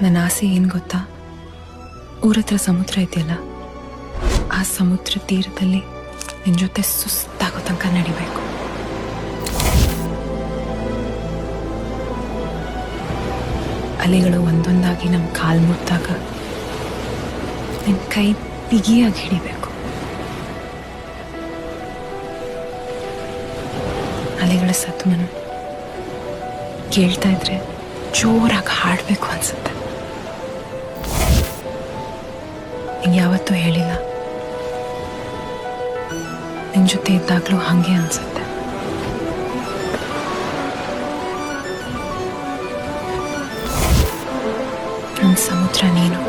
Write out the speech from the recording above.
ನನ್ನ ಆಸೆ ಏನು ಗೊತ್ತಾ, ಊರತ್ರ ಸಮುದ್ರ ಇದೆಯಲ್ಲ, ಆ ಸಮುದ್ರ ತೀರದಲ್ಲಿ ನಿನ್ನ ಜೊತೆ ಸುಸ್ತಾಗೋ ತನಕ ನಡಿಬೇಕು. ಅಲೆಗಳು ಒಂದೊಂದಾಗಿ ನಮ್ಮ ಕಾಲು ಮುಟ್ಟಾಗ ನಿನ್ನ ಕೈ ಬಿಗಿಯಾಗಿ ಹಿಡಿಬೇಕು. ಅಲೆಗಳ ಸತ್ಮನು ಕೇಳ್ತಾ ಇದ್ರೆ ಜೋರಾಗಿ ಹಾಡಬೇಕು ಅನ್ಸುತ್ತೆ. ನಿಂಗೆ ಯಾವತ್ತೂ ಹೇಳಿಲ್ಲ, ನಿನ್ನ ಜೊತೆ ಇದ್ದಾಗಲೂ ಹಾಗೆ ಅನ್ಸುತ್ತೆ. ನನ್ನ ಸಮುದ್ರ ನೀನು.